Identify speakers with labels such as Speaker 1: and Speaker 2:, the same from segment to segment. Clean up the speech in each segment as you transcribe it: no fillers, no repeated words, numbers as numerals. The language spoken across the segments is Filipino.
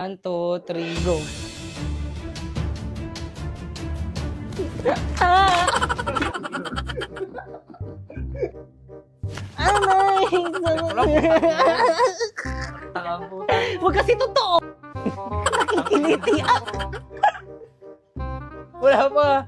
Speaker 1: 1, 2, 3, go. Huwag kasi totoo. Nakikiliti ako. Wala pa.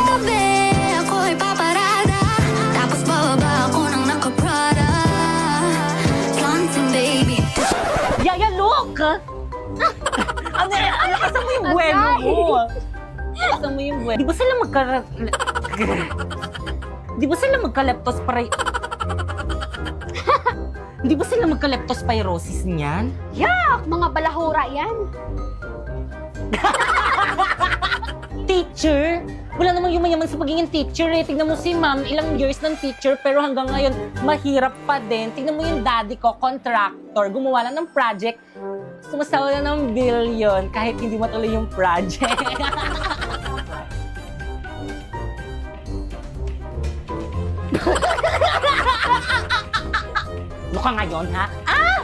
Speaker 2: Gabi, ako'y paparada. Tapos bababa ako ng naka-Prada. Flaunting, baby.
Speaker 1: Yaya, look! Ano kasama mo yung buwelo mo? Kasama mo yung buwelo. Di ba sila magka-leptospirosis? Di ba sila magka-leptospirosis niyan?
Speaker 3: Yak! Mga balahura yan.
Speaker 1: Teacher? Wala namang yumayaman sa pagiging teacher eh. Tignan mo si ma'am, ilang years ng teacher pero hanggang ngayon mahirap pa din. Tignan mo yung daddy ko, contractor, gumawa lang ng project. Sumasawa na ng billion kahit hindi matuloy yung project. Mukha ngayon, ha? Ah!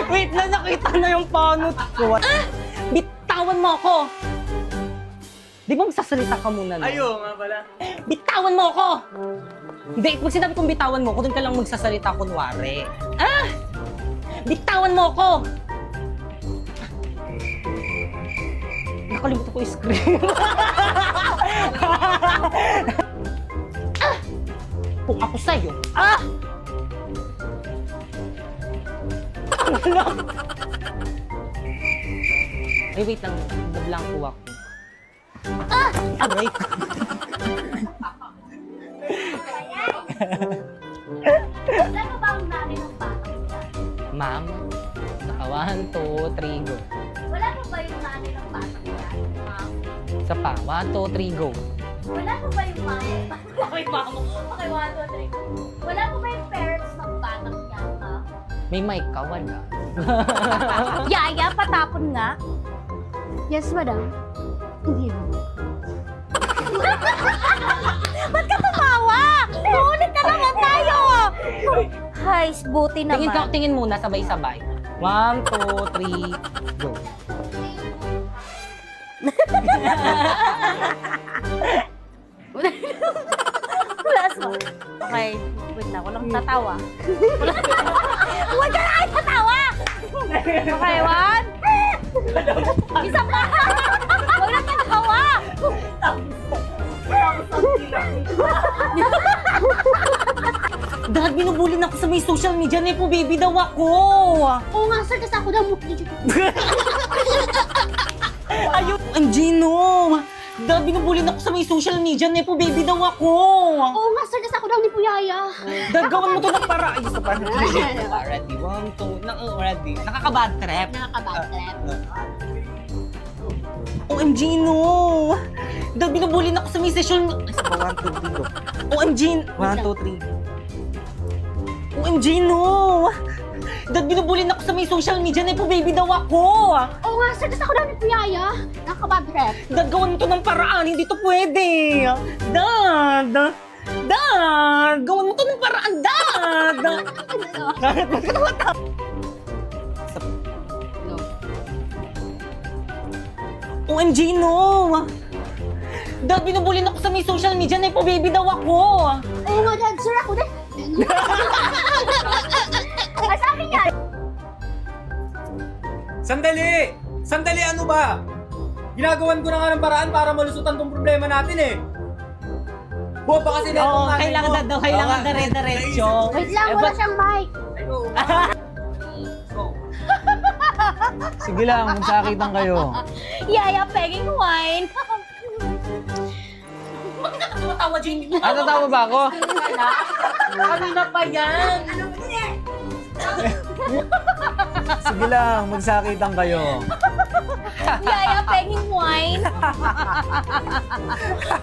Speaker 1: Wait lang, nakita na yung panot ko. Bitawan mo ako! Di ba magsasalita ka muna? No?
Speaker 4: Ayo nga pala.
Speaker 1: Bitawan mo ako! Hindi, pag sinabi kong bitawan mo ako, doon ka lang magsasalita kunwari. Bitawan mo ako! Nakalimutan ko yung screen. Kung ako sa'yo, Ay, wait lang. Nablanko ako. Aray ko.
Speaker 3: Alam mo ba ang nanay ng bata?
Speaker 1: Ma'am, saka 1, 2, 3, go.
Speaker 3: Wala mo ba yung nanay ng bata yan, ma'am?
Speaker 1: Isa pa. 1, 2, 3, go.
Speaker 3: Wala mo ba yung mama? Okay, mama. Okay, 1, 2, 3. Wala mo ba yung parents ng batang yan, ma'am?
Speaker 1: May mic ka, wala.
Speaker 3: Yaya, patapon nga. Yes, madam. Hindi mo. Ba't ka tumawa? Ulit na naman tayo! Hay, buti naman.
Speaker 1: Tingin muna, sabay-sabay. 1, 2, 3, go.
Speaker 3: Plus mo. Okay, wait na. Walang tatawa. Huwag ka na kayo tatawa! Okay, 1. Isa pa! Huwag na tatawa!
Speaker 1: Dad, binubuli na ako sa may social media. Nepo baby daw ako.
Speaker 3: Oo nga, sir. Kasi ako daw mukli.
Speaker 1: Ayun, Angino. Dad, binubuli na ako sa may social media. Nepo baby daw ako.
Speaker 3: Oo nga, sir. Kasi ako daw ni Puyaya.
Speaker 1: Dad, gawan mo to ng para. Ay, isa pa. Ready, 1, 2. Ready. Nakaka-bad trip.
Speaker 3: Nakakabad trip.
Speaker 1: OMG, no! Dad, binubuli na ako sa may session. Ay, isa pa, 1, 2, 3, go. OMG, 1, 2, 3. OMG, no! Dad, binubuli na ako sa may social media. Nepo baby daw ako.
Speaker 3: Oo nga, sir. Kasi ako daw ni Puyaya. Nakakabad trip.
Speaker 1: Dad, gawan mo to ng paraan. Hindi to pwede. Dad! Dad! Gawan mo to ng paraan, Dad! Dad, ba't ka tumatawa? OMG, no! Dad, binubuli na ako sa may social media. Nepo baby daw ako.
Speaker 3: Oo nga, Dad. Sir, ako din. Ay, sa akin yan.
Speaker 4: Sandali! Sandali, ano ba? Ginagawan ko na nga ng paraan para malusutan tong problema natin eh. Buwa ba kasi na itong nanay
Speaker 1: kailangan
Speaker 4: mo?
Speaker 1: Dad daw, kailangan
Speaker 4: Oo nga.
Speaker 1: dire-diretso.
Speaker 3: Wait lang, wala siyang mic.
Speaker 4: Ay, oo. So,
Speaker 5: Sige lang, magsakitan kayo.
Speaker 3: Yaya, pegging wine.
Speaker 1: Ba't ka tumatawa, Jamie?
Speaker 5: Tatawa ba ako?
Speaker 1: Kanina pa yan.
Speaker 5: Sige lang, magsakitan kayo.
Speaker 3: Yaya, penging wine.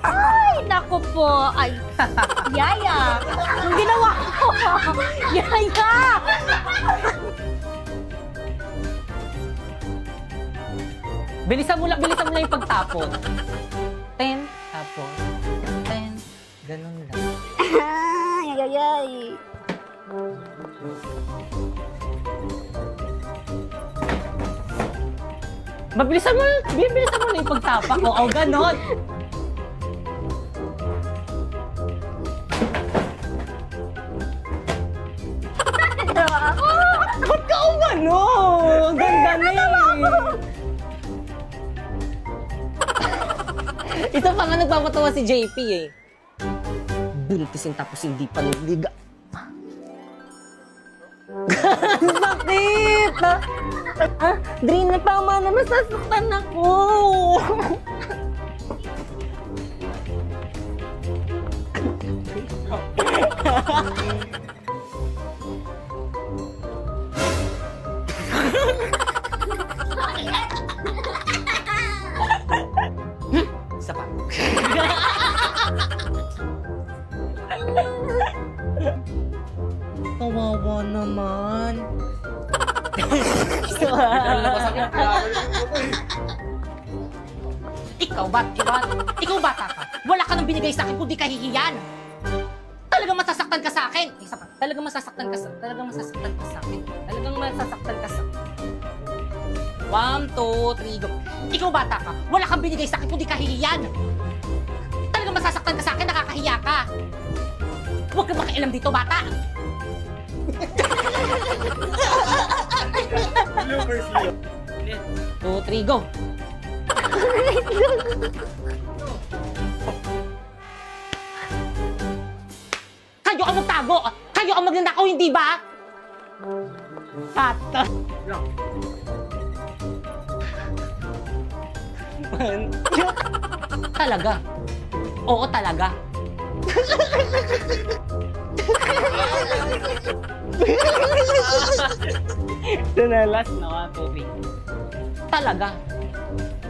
Speaker 3: Ay, naku po. Ay, Yaya. Yung ginawa ko. Yaya.
Speaker 1: Bilisan mo lang yung pagtapon. 10, tapos 10, ganun lang.
Speaker 3: Ay, ay, ay.
Speaker 1: Bilisan mo lang yung pagtapak ko. O, ganon. Ba't ka umano? Ang ganda na Ito pa nga nagpapatawa si JP eh. Buntisin tapos hindi pa niliga. Bakit? Drain na tama na, masasaktan ako. Isa pa. Kawawa naman. Ikaw bata ka. Wala ka nang binigay sa akin kundi kahihiyan. Talagang masasaktan ka sa akin. Isa pa. Talagang masasaktan ka sa akin. Talagang masasaktan ka sa 1, 2, 3, go. Ikaw bata ka. Wala kang binigay sa akin kundi kahihiyan. Talagang masasaktan ka sa akin, nakakahiya ka. Huwag ka makialam dito, bata. Two, three, go. Kayo ang magtago. Kayo ang magnanakaw, hindi ba? Cut. Talaga. Oo, talaga.
Speaker 5: Ito na, last na 1, 2, 3.
Speaker 1: Talaga.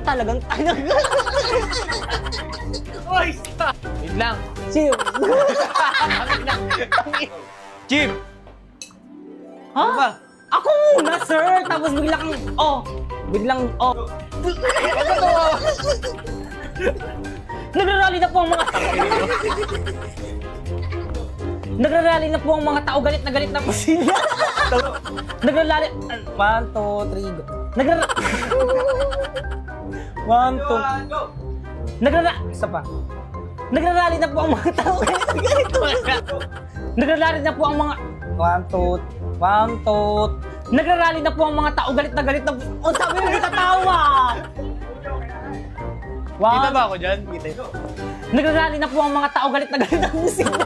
Speaker 1: Talagang talaga.
Speaker 5: Oy, stop! Wait lang.
Speaker 1: Chill.
Speaker 5: Chip!
Speaker 1: Ha?
Speaker 5: Ano ba?
Speaker 1: Ako muna, sir. Tapos biglang, Nagrarally na po ang mga Nagrarally na po ang mga tao. Galit na po sila. Nagrarally. 1, 2, 3, go. Isa pa. Nagrarally na po ang mga tao. Nagrarally na po ang mga... 1, 2. Nagrarally na po ang mga tao. Galit na po. O, sabi mo, hindi katawa.
Speaker 5: Kita ba ako dyan? Kita ito.
Speaker 1: Nagrarally na po ang mga tao. Galit na po sila.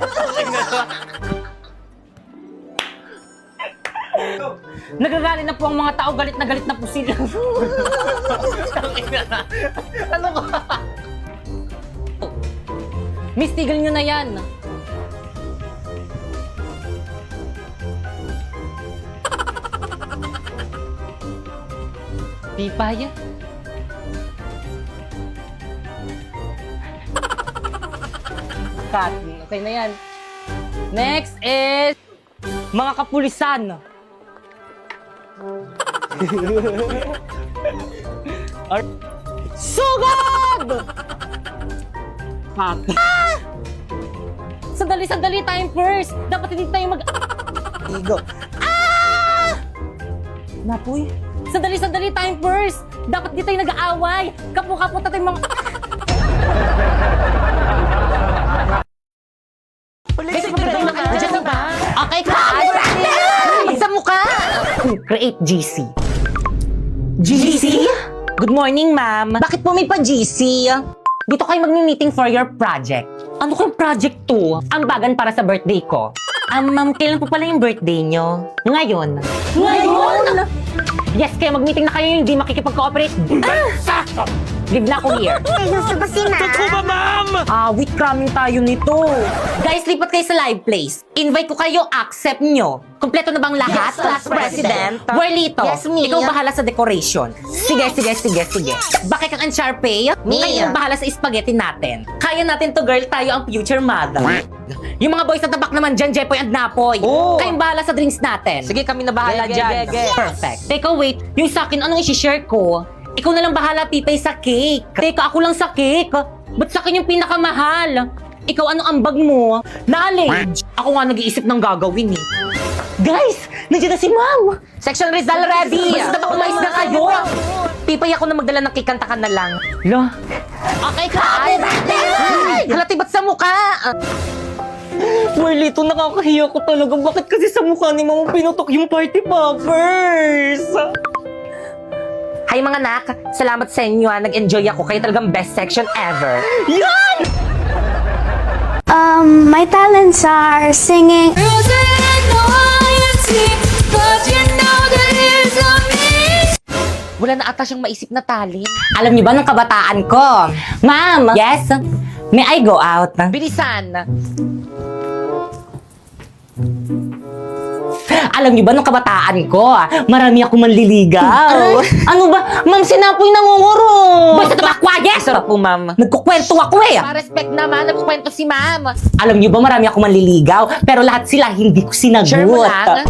Speaker 1: Nagrarally na po ang mga tao. Galit na po sila. Ano ka? Miss, tigil nyo na yan. Pipaya? Cut. Okay na yan. Next is mga kapulisan. Sugod! Cut. Sandali, time first. Dapat hindi tayo Igo. Napoy. Sandali, time first. Dapat di tayo nag-aaway. Kapo-kapo tayo mga... Okay, cut! Sa mukha! Create GC. GC? Good morning, ma'am. Bakit po may pa-GC? Dito kayo mag-meeting for your project. Ano kayong project to? Ambagan para sa birthday ko. Ma'am, kailan po pala yung birthday nyo? Ngayon. Ngayon? Yes, kaya mag-meeting na kayo, hindi makikipag-cooperate. Leave na ako here.
Speaker 6: Seryoso ba si ma'am?
Speaker 1: Wait, cramming tayo nito. Guys, lipat kayo sa live place. Invite ko kayo, accept nyo. Kompleto na bang lahat? Class President? Whirlito,
Speaker 6: Yes, me.
Speaker 1: ikaw bahala sa decoration. Sige. Bakit kang Sharpay?
Speaker 6: Me.
Speaker 1: Kayo bahala sa spaghetti natin. Kaya natin to, girl. Tayo ang future mother. Yung mga boys sa tabak naman dyan, Jepoy and Napoy. Kayong bahala sa drinks natin. Sige, kami na bahala dyan. Perfect. Teka, wait. Yung sa akin, anong isi-share ko? Ikaw na lang bahala, Pipay, sa cake. Teka, ako lang sa cake. Ba't sa akin yung pinakamahal? Ikaw, anong ambag mo? Knowledge. Ako nga nag-iisip ng gagawin eh. Guys, nandiyan na si Ma'am. Section result ready. Basta ba umayos na kayo? Pipay, ako na magdala ng cake, kanta ka na lang. Lo? Okay, Happy birthday! Halati, ba't sa mukha? Marlito, nakakahiya ko talaga. Bakit kasi sa mukha ni Mama pinutok yung party poppers? Hi mga anak, salamat sa inyo. Nag-enjoy ako. Kayo talagang best section ever. Yan!
Speaker 6: My talents are singing.
Speaker 1: Wala na ata siyang maisip na talent. Alam niyo ba nung kabataan ko? Ma'am! Yes? May I go out? Bilisan! Alam niyo ba nung kabataan ko, marami ako manliligaw. Ano ba? Ma'am, sinapoy nangunguro. Basta ba, quiet! Sarap po, ma'am. Nagkukwento ako eh. Pa-respect naman, nagkukwento si ma'am. Alam niyo ba, marami ako manliligaw, pero lahat sila hindi ko sinagot. Sure mo lang?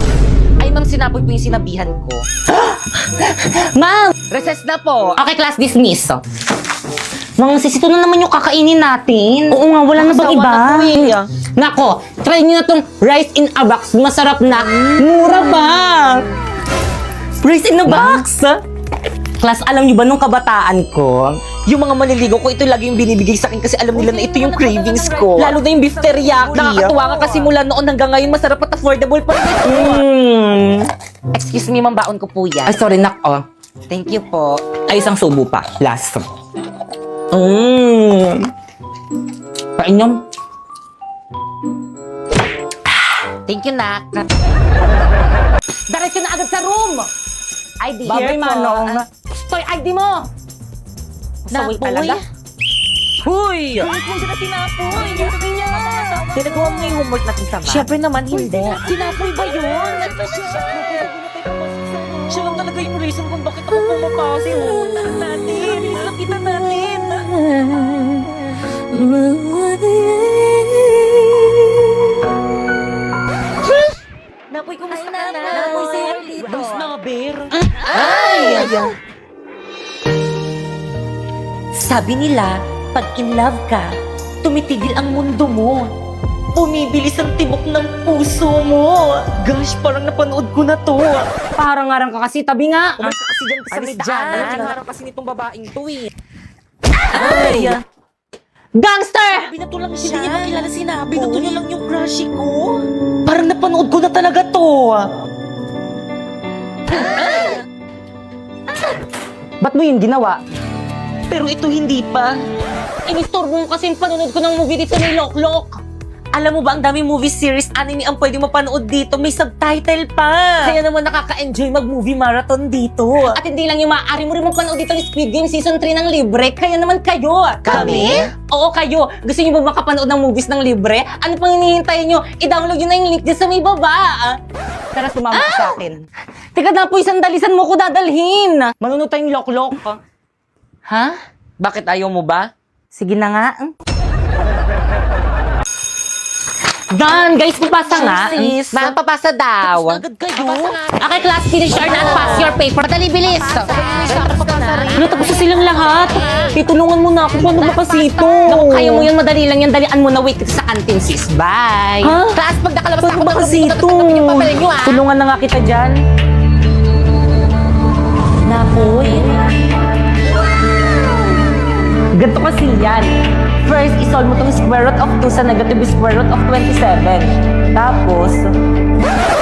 Speaker 1: Ay, ma'am, sinapoy po yung sinabihan ko. Ma'am! Recess na po. Okay, class dismiss. Mga sis, ito na naman yung kakainin natin. Oo nga, wala na bang iba? Nako, try nyo na tong rice in a box. Masarap na. Mura ba? Rice in a box? Class, alam nyo ba nung kabataan ko, yung mga maliligaw ko, ito lagi yung binibigay sa akin kasi alam nila na ito yung cravings ko. Lalo na yung beef teriyaki. Nakakatuwa nga kasi mula noon hanggang ngayon, masarap at affordable pa rin. Excuse me, mambaon ko po yan. Ay, sorry, nako. Thank you po. Ay, isang subo pa. Last. Painom. Thank you, Nak. Diretso na agad sa room. ID.
Speaker 3: Babay, Manong.
Speaker 1: Toy, ID mo. Masaway talaga. Huy! Balik mo sila sinapoy. Tinagawa mo yung homework natin sa ba? Siyempre naman, hindi. Sinapoy ba yun? Siya lang talaga yung reason kung bakit ako pumapasi. Tahan natin. Lakitan natin. Napoy, kumusta na? Napoy, sa'yo dito. Dos na, Bear. Ay! Sabi nila, pag in love ka, tumitigil ang mundo mo. Bumibilis ang tibok ng puso mo. Gosh, parang napanood ko na to. Parang ngarang ka kasi, tabi nga. Umasa kasi dyan sa may daanan. Ngarang kasi nitong babaeng to eh. Ay! Gangster! Binato lang siya. Hindi niya makilala si Napoy. Binato niya lang yung crush ko. Parang napanood ko na talaga to. Ba't mo yun ginawa? Pero ito hindi pa. Inistorbo mo kasi yung panonood ko ng movie dito sa may Loklok. Alam mo ba, ang daming movie series, anime ang pwede mapanood dito. May subtitle pa. Kaya naman nakaka-enjoy mag-movie marathon dito. At hindi lang yung maaari mo rin mapanood dito ng Squid Game Season 3 ng libre. Kaya naman kayo. Kami? Oo, kayo. Gusto niyo ba makapanood ng movies ng libre? Ano pang hinihintay niyo? I-download nyo na yung link dyan sa may baba. Tara, sumama ka sa akin. Teka na po, sandalisan mo ko dadalhin. Manunod tayong Loklok. Ha? Bakit ayaw mo ba? Sige na nga. Dan, guys, papasa nga. Ma'am, papasa daw. Agad kayo. Okay, class, finish or not, pass your paper. Madali, bilis. Ano, tapos na silang lahat. Tutulungan mo na ako. Paano ba kasi ito? Naku, kaya mo yun, madali lang yan. Dalian mo na, wait sa canteen, sis. Bye. Ha? Class, pag nakalabas ako, ba kasi ito? Tulungan na nga kita dyan. Napoy. Ganito kasi yan. First, isolve mo itong square root of 2 sa negative square root of 27. Tapos,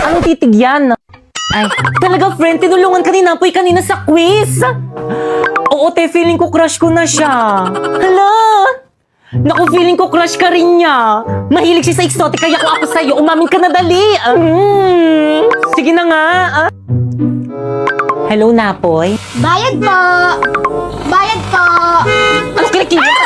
Speaker 1: anong titig yan? Ay, talaga friend, tinulungan ka ni Napoy kanina sa quiz. Oo, te, feeling ko crush ko na siya. Hala! Naku, feeling ko crush ka rin niya. Mahilig siya sa exotic, kaya ko ako sa'yo. Umamin ka na dali. Sige na nga. Hello, Napoy?
Speaker 6: Bayad po! Bayad po!
Speaker 1: Ano kinikita?